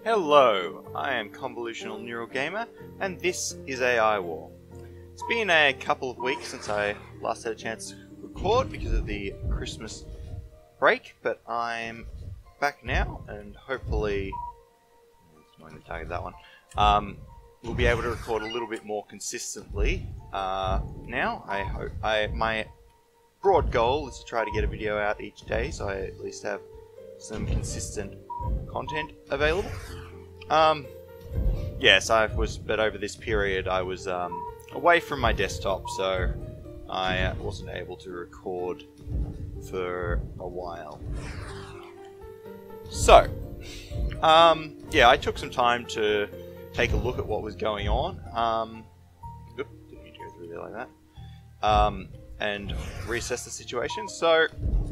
Hello, I am Convolutional Neural Gamer, and this is AI War. It's been a couple of weeks since I last had a chance to record because of the Christmas break, but I'm back now, and hopefully, I'm going to target that one, we'll be able to record a little bit more consistently now. I hope. My broad goal is to try to get a video out each day, so I at least have some consistent content available. Yes, but over this period I was away from my desktop, so I wasn't able to record for a while. So, yeah, I took some time to take a look at what was going on. Didn't mean to go through there like that. And reassess the situation. So,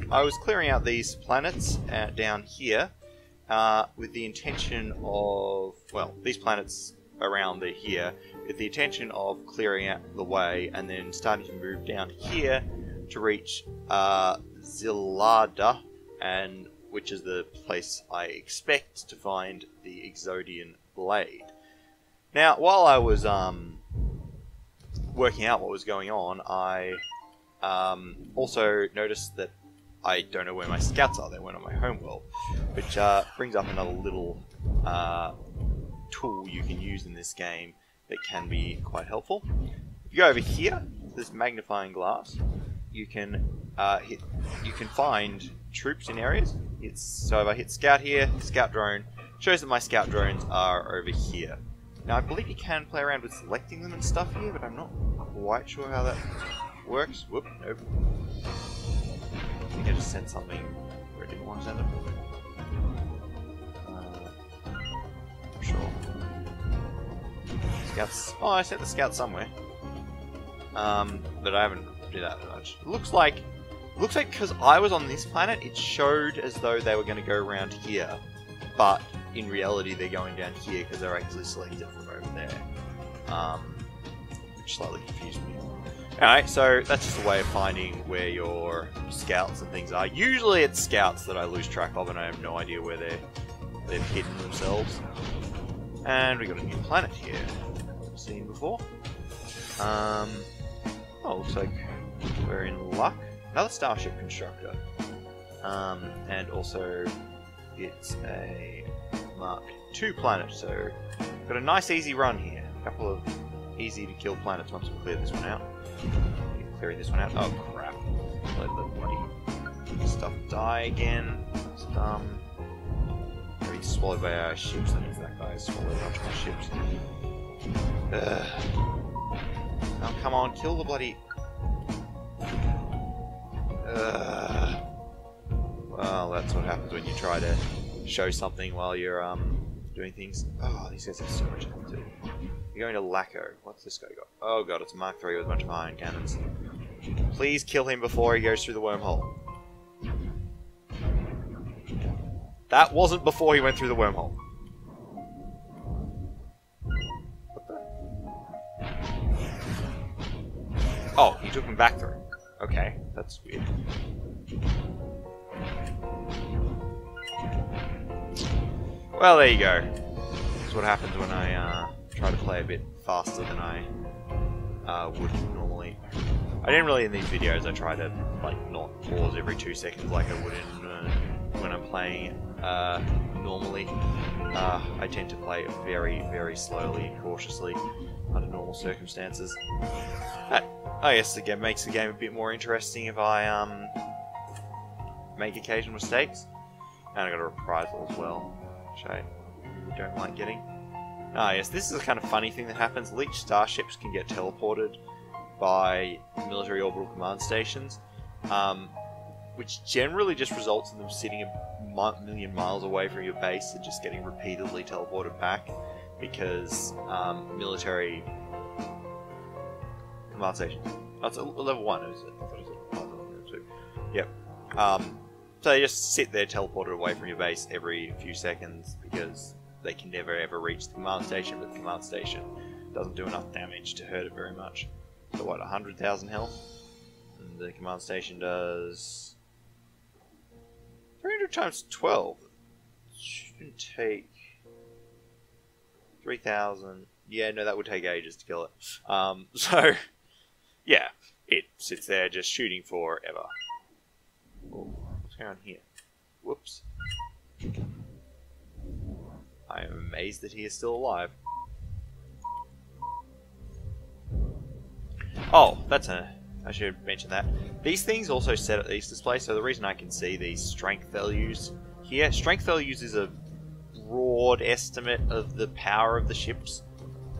I was clearing out these planets down here. With the intention of, well, these planets around here, with the intention of clearing out the way and then starting to move down here to reach Zilada, and which is the place I expect to find the Exodian Blade. Now, while I was working out what was going on, I also noticed that I don't know where my scouts are. They went on my homeworld, which brings up another little tool you can use in this game that can be quite helpful. If you go over here, this magnifying glass, you can find troops in areas. So if I hit scout here, scout drone, shows that my scout drones are over here. Now I believe you can play around with selecting them and stuff here, but I'm not quite sure how that works. Whoop, nope. I think I just sent something where I didn't want to send it. Sure. Scouts. Oh, I sent the scouts somewhere. But I haven't do that much. It looks like because I was on this planet, it showed as though they were going to go around here, but in reality they're going down here because they're actually selected from over there, which slightly confused me. Alright, so that's just a way of finding where your scouts and things are. Usually it's scouts that I lose track of and I have no idea where they've hidden themselves. And we got a new planet here. Never seen before. Oh, looks like we're in luck. Another starship constructor. And also it's a Mark II planet, so got a nice easy run here. A couple of easy to kill planets once we clear this one out. Clearing this one out. Oh crap. Let the bloody stuff die again. It's dumb. He's swallowed by our ships. That means that guy's swallowed a bunch of my ships. Oh, come on, kill the bloody... Well, that's what happens when you try to show something while you're doing things. Oh, these guys have so much to do. You're going to Lacco. What's this guy got? Oh god, it's a Mark III with a bunch of iron cannons. Please kill him before he goes through the wormhole. That wasn't before he went through the wormhole. What the? Oh, he took him back through. Okay, that's weird. Well, there you go. That's what happens when I try to play a bit faster than I would normally. I didn't really in these videos. I try to like not pause every 2 seconds like I would in when I'm playing normally. I tend to play very, very slowly and cautiously under normal circumstances. That, I guess, again makes the game a bit more interesting if I make occasional mistakes. And I got a reprisal as well, which I really don't like getting. Ah, yes, this is a kind of funny thing that happens. Leech starships can get teleported by military orbital command stations, which generally just results in them sitting a million miles away from your base and just getting repeatedly teleported back, because military command stations. Oh, it's a level 1, is it? I thought it was a level 2. Yep. So they just sit there teleported away from your base every few seconds because they can never ever reach the command station, but the command station doesn't do enough damage to hurt it very much. So what, 100,000 health? And the command station does times 12. Shouldn't take 3,000. Yeah, no, that would take ages to kill it. So, yeah, it sits there just shooting forever. Oh, what's going on here? Whoops. I am amazed that he is still alive. Oh, I should mention that. These things also set at these displays, so the reason I can see these strength values here, strength values is a broad estimate of the power of the ships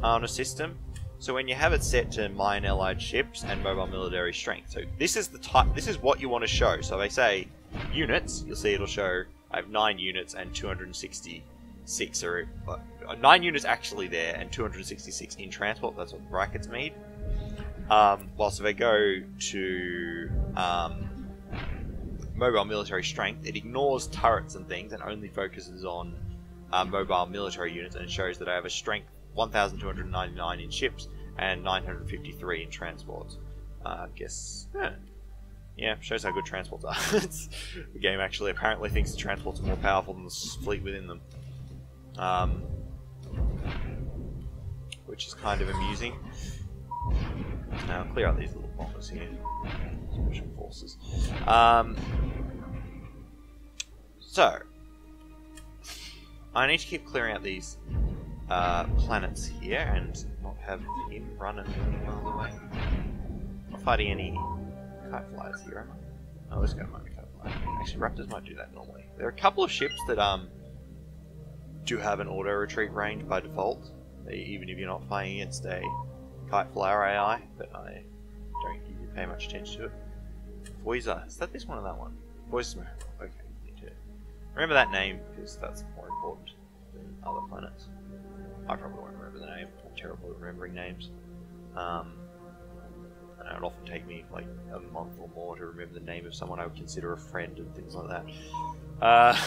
on a system. So when you have it set to mine allied ships and mobile military strength, so this is the type, this is what you want to show. So if I say units, you'll see it'll show I have 9 units and 266, or 9 units actually there and 266 in transport. That's what the brackets mean. Whilst if I go to mobile military strength, it ignores turrets and things and only focuses on mobile military units, and it shows that I have a strength 1,299 in ships and 953 in transports. I guess, yeah, shows how good transports are. The game actually apparently thinks the transports are more powerful than the fleet within them. Which is kind of amusing. Now, clear out these little bombers here. Special forces. So, I need to keep clearing out these planets here and not have him run a million miles away. I'm not fighting any kite flyers here, am I? Oh, this guy might be kite flyer. Actually, Raptors might do that normally. There are a couple of ships that do have an auto retreat range by default, even if you're not fighting against a kite flyer AI, but I don't really pay much attention to it. Voiza, is that this one or that one? Voiza, okay, need to remember that name because that's more important than other planets. I probably won't remember the name. I'm terrible at remembering names. And it would often take me like a month or more to remember the name of someone I would consider a friend and things like that.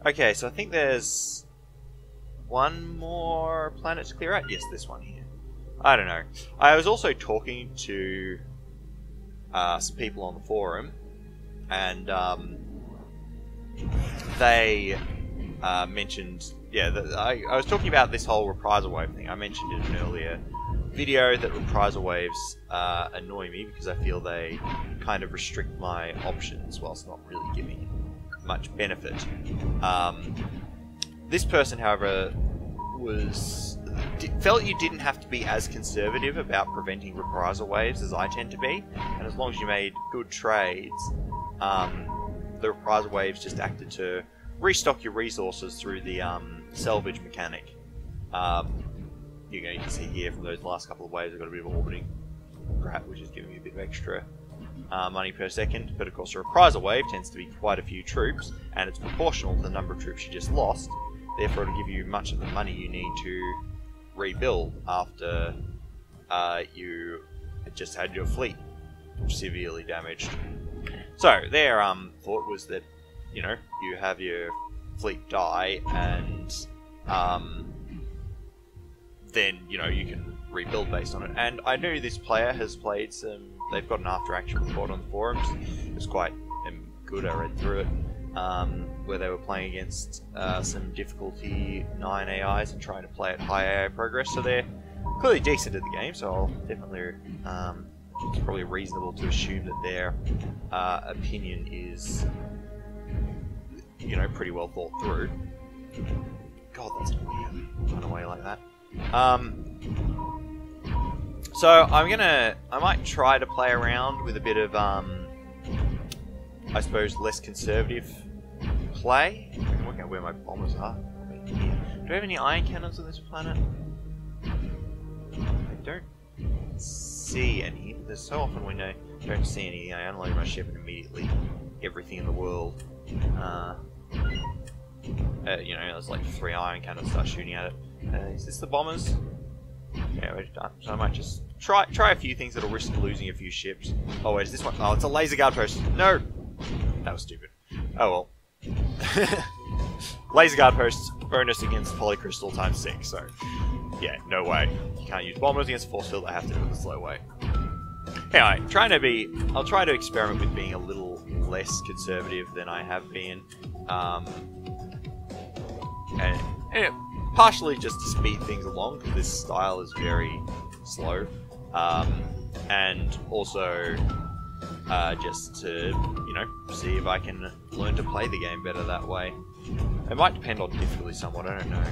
Okay, so I think there's one more planet to clear out. Yes, this one here. I don't know. I was also talking to some people on the forum, and they mentioned, yeah, I was talking about this whole reprisal wave thing. I mentioned in an earlier video that reprisal waves annoy me because I feel they kind of restrict my options whilst not really giving much benefit. This person, however, felt you didn't have to be as conservative about preventing reprisal waves as I tend to be, and as long as you made good trades, the reprisal waves just acted to restock your resources through the salvage mechanic. You can see here from those last couple of waves I've got a bit of orbiting crap, which is giving me a bit of extra money per second, but of course a reprisal wave tends to be quite a few troops, and it's proportional to the number of troops you just lost, therefore it'll give you much of the money you need to rebuild after you just had your fleet severely damaged. So their thought was that, you know, you have your fleet die and then, you know, you can rebuild based on it. And I know this player has played some, they've got an after action report on the forums. It was quite good, I read through it, where they were playing against some difficulty 9 AIs and trying to play at high AI progress, so they're clearly decent at the game, so I'll definitely, it's probably reasonable to assume that their opinion is, you know, pretty well thought through. God, that's weird. Run away like that. So I might try to play around with a bit of, I suppose, less conservative play. I can work out where my bombers are. Do I have any iron cannons on this planet? I don't see any. There's so often when I don't see any, I unload my ship and immediately everything in the world, you know, there's like 3 iron cannons start shooting at it. Is this the bombers? Yeah, we're done. So I might just try a few things that'll risk losing a few ships. Oh wait, is this one? Oh, it's a laser guard post. No! That was stupid. Oh well. Laser guard posts, bonus against polycrystal times 6, so yeah, no way. You can't use bombers against force field, I have to do it the slow way. Anyway, I'll try to experiment with being a little less conservative than I have been. And partially just to speed things along, because this style is very slow. And also just to, you know, see if I can learn to play the game better that way. It might depend on difficulty somewhat, I don't know.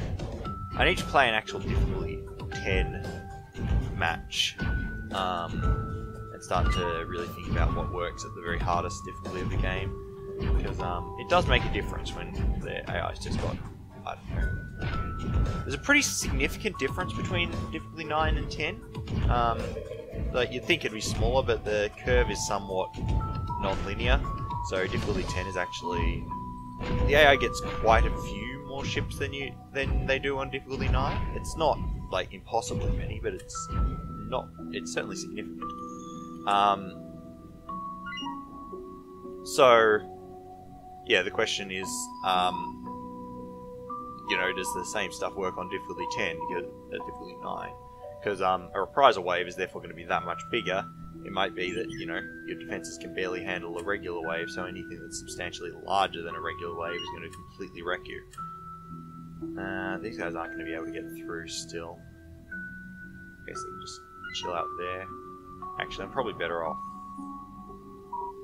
I need to play an actual difficulty 10 match and start to really think about what works at the very hardest difficulty of the game, because it does make a difference when the AI's just got, I don't know. There's a pretty significant difference between difficulty 9 and 10. Like you'd think it'd be smaller, but the curve is somewhat non-linear, so difficulty 10 is actually... The AI gets quite a few more ships than they do on difficulty 9. It's not like impossibly many, but it's certainly significant. So yeah, the question is, you know, does the same stuff work on difficulty 10 because difficulty 9? Because a reprisal wave is therefore going to be that much bigger. It might be that, you know, your defenses can barely handle a regular wave, so anything that's substantially larger than a regular wave is going to completely wreck you. These guys aren't going to be able to get through still. I guess they can just chill out there. Actually, I'm probably better off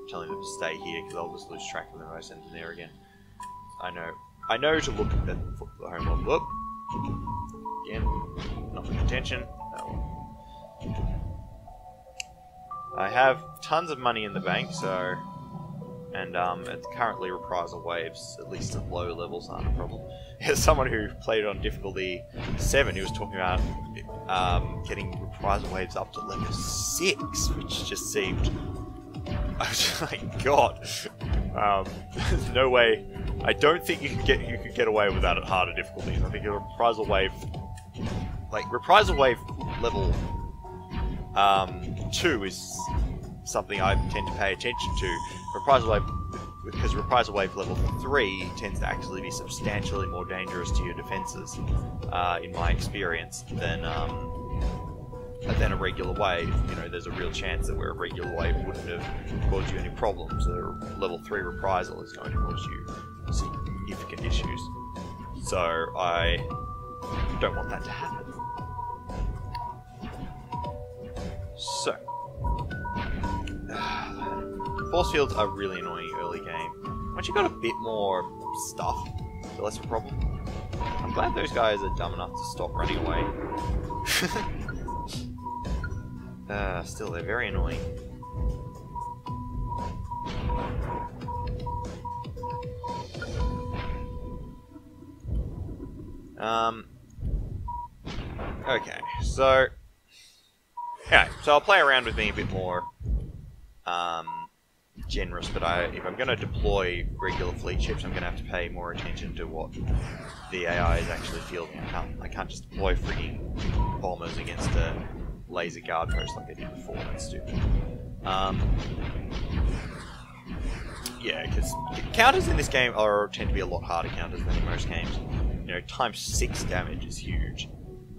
telling them to stay here, because I'll just lose track of them if I send them there again. I know to look at the home world. Whoop. Again, not paying attention. I have tons of money in the bank, so... And currently reprisal waves, at least at low levels, aren't a problem. There's someone who played on difficulty 7 who was talking about getting reprisal waves up to level 6, which just seemed... I was just like, God, there's no way. I don't think you could get away with that at harder difficulties. I think a reprisal wave, like reprisal wave level 2 is something I tend to pay attention to. Reprisal wave, because reprisal wave level 3 tends to actually be substantially more dangerous to your defenses, in my experience, than a regular wave. You know, there's a real chance that where a regular wave wouldn't have caused you any problems, a level 3 reprisal is going to cause you significant issues. So I don't want that to happen. So, force fields are really annoying early game. Once you've got a bit more stuff, it's less of a problem. I'm glad those guys are dumb enough to stop running away. Still, they're very annoying. Okay, so... Anyway, so I'll play around with being a bit more generous, but if I'm going to deploy regular fleet ships, I'm going to have to pay more attention to what the AI is actually fielding. I can't just deploy frigging bombers against a laser guard post like I did before. That's stupid. Yeah, because counters in this game tend to be a lot harder counters than in most games. You know, times 6 damage is huge.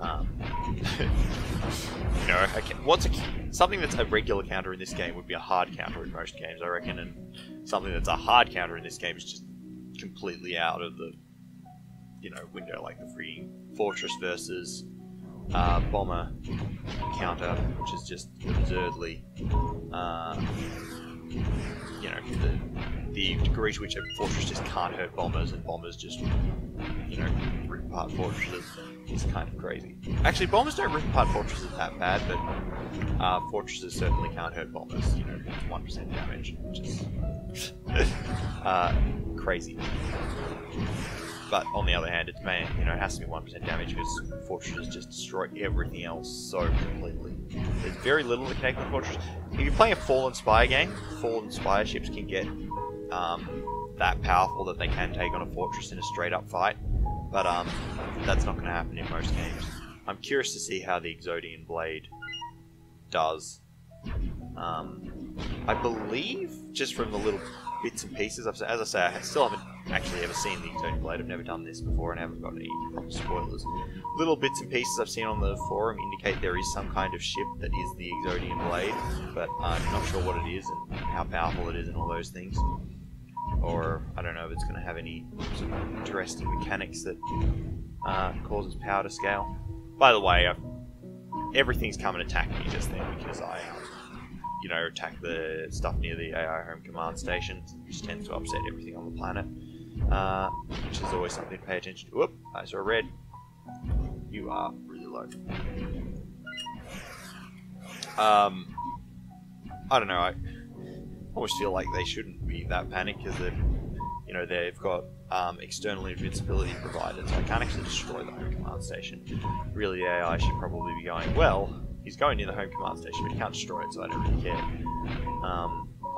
You know, something that's a regular counter in this game would be a hard counter in most games, I reckon, and something that's a hard counter in this game is just completely out of the, you know, window, like the free fortress versus bomber counter, which is just absurdly, you know, the degree to which a fortress just can't hurt bombers, and bombers just, you know, rip apart fortresses is kind of crazy. Actually, bombers don't rip apart fortresses that bad, but fortresses certainly can't hurt bombers, you know, 1% damage, which is crazy. But on the other hand, it has to be 1% damage because fortresses just destroy everything else so completely. There's very little that can take on a fortress. If you're playing a Fallen Spire game, Fallen Spire ships can get that powerful that they can take on a fortress in a straight up fight. But that's not going to happen in most games. I'm curious to see how the Exodian Blade does. I believe, just from the little bits and pieces. As I say, I still haven't actually ever seen the Exodian Blade. I've never done this before and haven't got any proper spoilers. Little bits and pieces I've seen on the forum indicate there is some kind of ship that is the Exodian Blade, but I'm not sure what it is and how powerful it is and all those things. Or, I don't know if it's going to have any sort of interesting mechanics that causes power to scale. By the way, everything's come and attacked me just then because I, you know, attack the stuff near the AI home command station, which tends to upset everything on the planet, which is always something to pay attention to. Whoop, I saw red. You are really low. I don't know, I almost feel like they shouldn't be that panicked because they've, you know, they've got external invincibility provided, so I can't actually destroy the home command station. Really, the AI should probably be going, well, he's going near the home command station, but he can't destroy it, so I don't really care.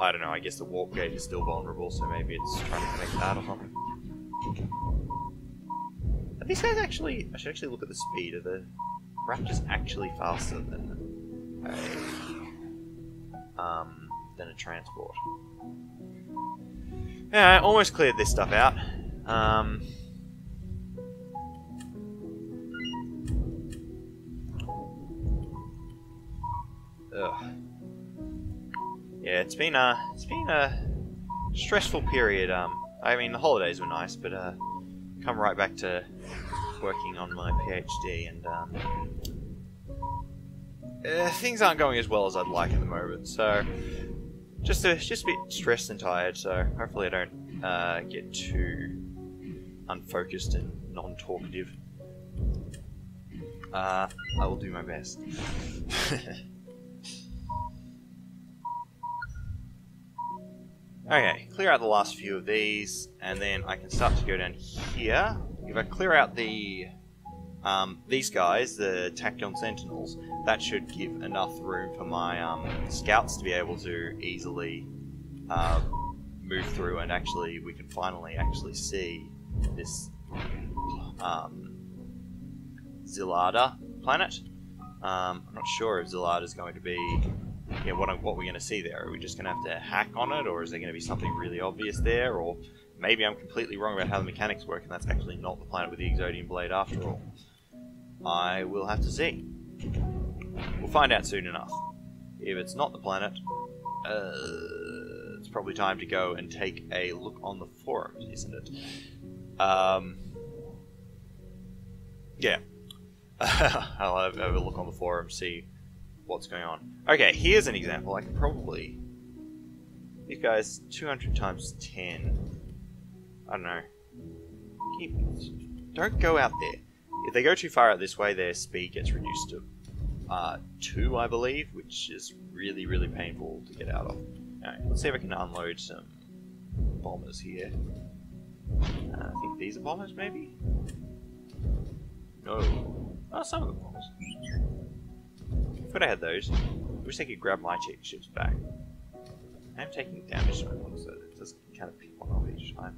I don't know, I guess the warp gate is still vulnerable, so maybe it's trying to connect that or something. Are these guys actually... I should actually look at the speed. Are the Raptors actually faster than a transport? Yeah, I almost cleared this stuff out. Yeah, it's been a stressful period. I mean, the holidays were nice, but come right back to working on my PhD, and things aren't going as well as I'd like at the moment. So just a bit stressed and tired. So hopefully I don't get too unfocused and non-talkative. I will do my best. Okay, clear out the last few of these, and then I can start to go down here. If I clear out the these guys, the Tachyon Sentinels, that should give enough room for my scouts to be able to easily move through, and actually we can finally see this Zilada planet. I'm not sure if Zilada is going to be... Yeah, what we're going to see there. Are we just going to have to hack on it, or is there going to be something really obvious there? Or maybe I'm completely wrong about how the mechanics work, and that's actually not the planet with the Exodian Blade after all. I will have to see. We'll find out soon enough. If it's not the planet, it's probably time to go and take a look on the forums, isn't it? Yeah. I'll have a look on the forum, see what's going on. Okay, here's an example. I can probably... These guys, 200 times 10. I don't know. Don't go out there. If they go too far out this way, their speed gets reduced to 2, I believe, which is really, really painful to get out of. Alright, let's see if I can unload some bombers here. I think these are bombers, maybe? No. Oh, some of the bombers. If I had those, I wish they could grab my ships back. I'm taking damage to my bombers, so it doesn't kind of pick one off each time.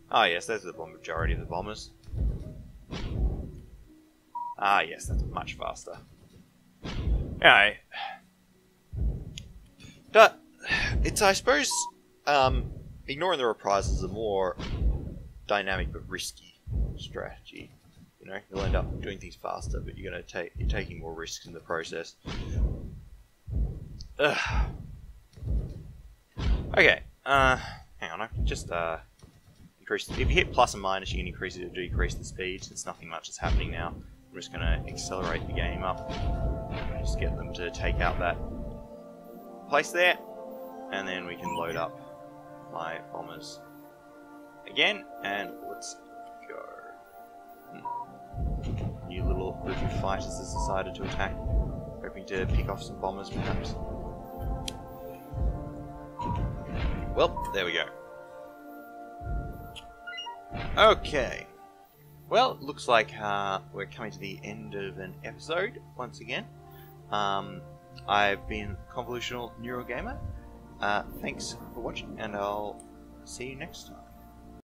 Ah, yes, those are the majority of the bombers. Ah, yes, that's much faster. Anyway, it's, I suppose, ignoring the reprisals is a more dynamic but risky strategy. You know, you'll end up doing things faster, but you're taking more risks in the process. Ugh. Okay, hang on, I can just increase. If you hit plus and minus, you can increase it or decrease the speed. Since nothing much is happening now, I'm just going to accelerate the game up. Just get them to take out that place there, and then we can load up my bombers again, and let's go. New little group of fighters has decided to attack, hoping to pick off some bombers perhaps. Well, there we go. Okay. Well, looks like we're coming to the end of an episode once again. I've been Convolutional Neurogamer. Thanks for watching, and I'll see you next time.